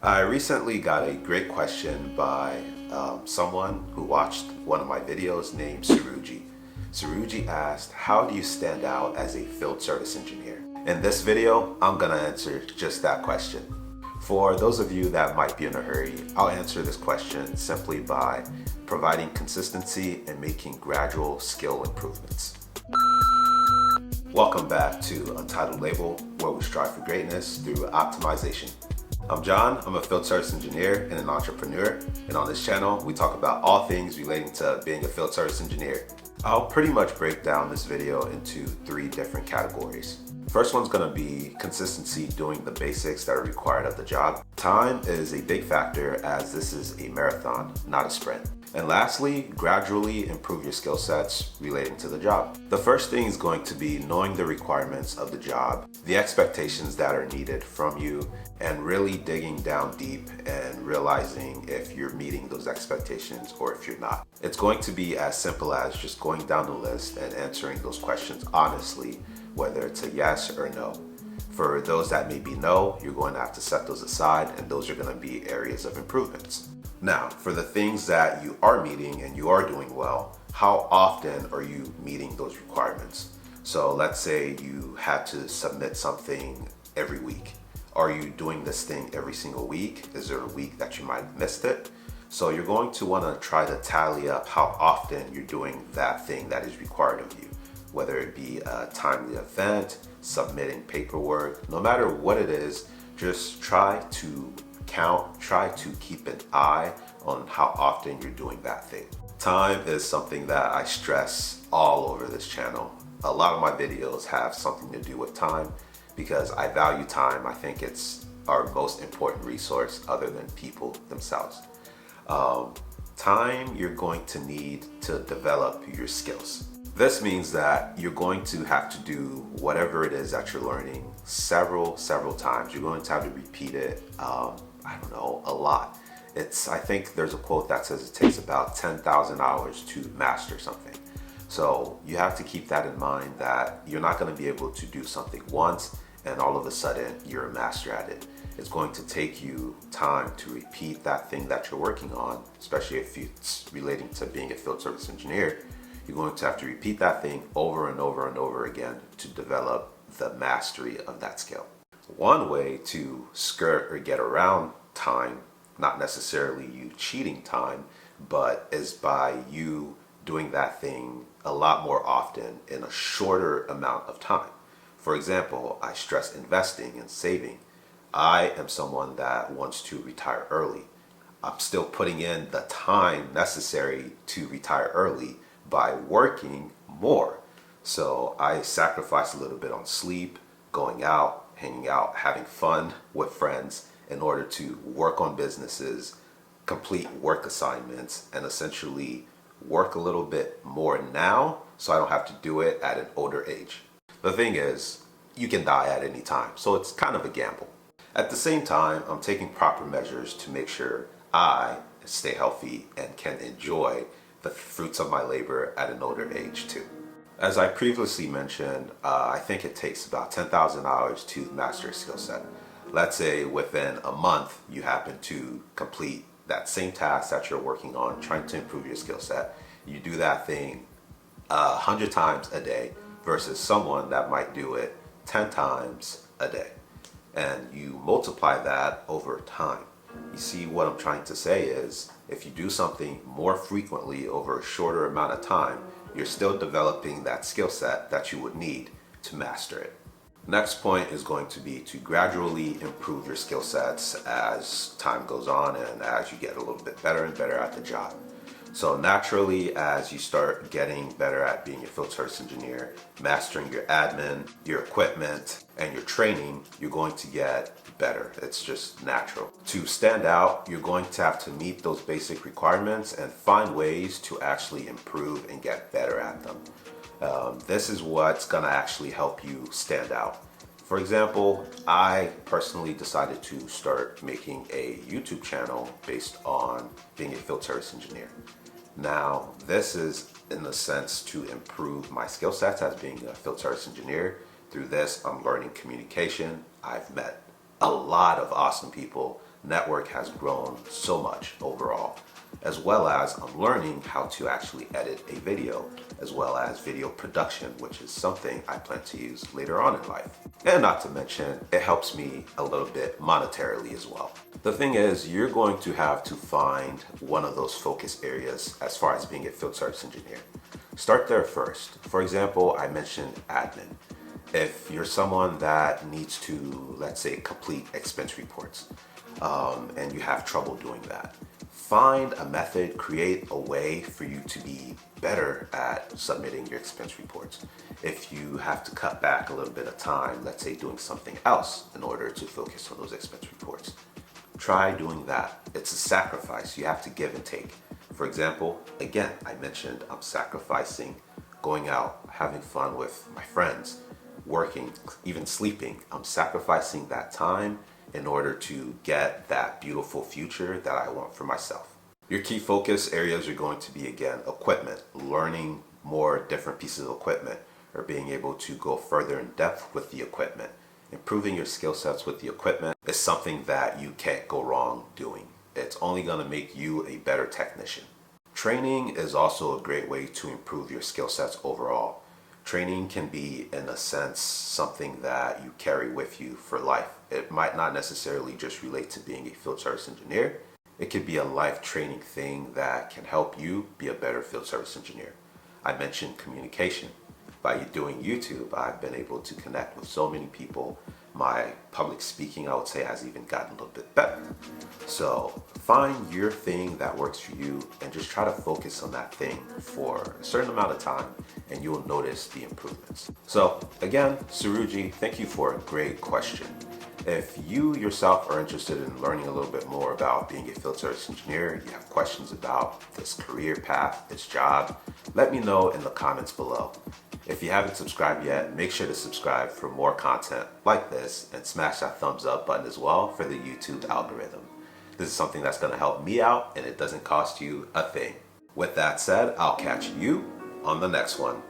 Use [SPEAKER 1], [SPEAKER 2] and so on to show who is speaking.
[SPEAKER 1] I recently got a great question by someone who watched one of my videos named Suruji. Suruji asked, how do you stand out as a field service engineer? In this video, I'm gonna answer just that question. For those of you that might be in a hurry, I'll answer this question simply by providing consistency and making gradual skill improvements. Welcome back to Untitled Label, where we strive for greatness through optimization. I'm John, I'm a field service engineer and an entrepreneur, and on this channel we talk about all things relating to being a field service engineer. I'll pretty much break down this video into 3 different categories. First one's going to be consistency, doing the basics that are required of the job. Time is a big factor as this is a marathon, not a sprint. And lastly, gradually improve your skill sets relating to the job. The first thing is going to be knowing the requirements of the job, the expectations that are needed from you, and really digging down deep and realizing if you're meeting those expectations or if you're not. It's going to be as simple as just going down the list and answering those questions honestly, whether it's a yes or no. For those that may be no, you're going to have to set those aside, and those are going to be areas of improvements. Now, for the things that you are meeting and you are doing well, how often are you meeting those requirements? So let's say you had to submit something every week. Are you doing this thing every single week? Is there a week that you might have missed it? So you're going to want to try to tally up how often you're doing that thing that is required of you, whether it be a timely event, submitting paperwork, no matter what it is, just try to count, try to keep an eye on how often you're doing that thing. Time is something that I stress all over this channel. A lot of my videos have something to do with time because I value time. I think it's our most important resource other than people themselves. Time you're going to need to develop your skills. This means that you're going to have to do whatever it is that you're learning several times. You're going to have to repeat it, a lot. I think there's a quote that says it takes about 10,000 hours to master something. So you have to keep that in mind, that you're not going to be able to do something once and all of a sudden you're a master at it. It's going to take you time to repeat that thing that you're working on, especially if it's relating to being a field service engineer. You're going to have to repeat that thing over and over and over again to develop the mastery of that skill. One way to skirt or get around time, not necessarily you cheating time, but is by you doing that thing a lot more often in a shorter amount of time. For example, I stress investing and saving. I am someone that wants to retire early. I'm still putting in the time necessary to retire early by working more. So I sacrifice a little bit on sleep, going out, hanging out, having fun with friends in order to work on businesses, complete work assignments, and essentially work a little bit more now so I don't have to do it at an older age. The thing is, you can die at any time, so it's kind of a gamble. At the same time, I'm taking proper measures to make sure I stay healthy and can enjoy the fruits of my labor at an older age too. As I previously mentioned, I think it takes about 10,000 hours to master a skill set. Let's say within a month you happen to complete that same task that you're working on, trying to improve your skill set. You do that thing 100 times a day versus someone that might do it 10 times a day. And you multiply that over time. You see, what I'm trying to say is, if you do something more frequently over a shorter amount of time, you're still developing that skill set that you would need to master it. Next point is going to be to gradually improve your skill sets as time goes on and as you get a little bit better and better at the job. So naturally, as you start getting better at being a field service engineer, mastering your admin, your equipment, and your training, you're going to get better. It's just natural. To stand out, you're going to have to meet those basic requirements and find ways to actually improve and get better at them. This is what's going to actually help you stand out. For example, I personally decided to start making a YouTube channel based on being a field service engineer. Now, this is in the sense to improve my skill sets as being a field service engineer. Through this, I'm learning communication. I've met a lot of awesome people network has grown so much overall, as well as I'm learning how to actually edit a video, as well as video production, which is something I plan to use later on in life. And not to mention, it helps me a little bit monetarily as well. The thing is, you're going to have to find one of those focus areas as far as being a field service engineer. Start there first. For example, I mentioned admin. If you're someone that needs to, let's say, complete expense reports, and you have trouble doing that, find a method, create a way for you to be better at submitting your expense reports. If you have to cut back a little bit of time, let's say doing something else in order to focus on those expense reports, try doing that. It's a sacrifice. You have to give and take. For example, again, I mentioned I'm sacrificing going out, having fun with my friends, working, even sleeping. I'm sacrificing that time in order to get that beautiful future that I want for myself. Your key focus areas are going to be, again, equipment, learning more different pieces of equipment, or being able to go further in depth with the equipment. Improving your skill sets with the equipment is something that you can't go wrong doing. It's only going to make you a better technician. Training is also a great way to improve your skill sets overall. Training can be, in a sense, something that you carry with you for life. It might not necessarily just relate to being a field service engineer. It could be a life training thing that can help you be a better field service engineer. I mentioned communication. By doing YouTube, I've been able to connect with so many people. My public speaking, I would say, has even gotten a little bit better. So find your thing that works for you and just try to focus on that thing for a certain amount of time, and you'll notice the improvements. So again, Suruji, thank you for a great question. If you yourself are interested in learning a little bit more about being a field service engineer, you have questions about this career path, this job, let me know in the comments below. If you haven't subscribed yet, make sure to subscribe for more content like this and smash that thumbs up button as well for the YouTube algorithm. This is something that's going to help me out, and it doesn't cost you a thing. With that said, I'll catch you on the next one.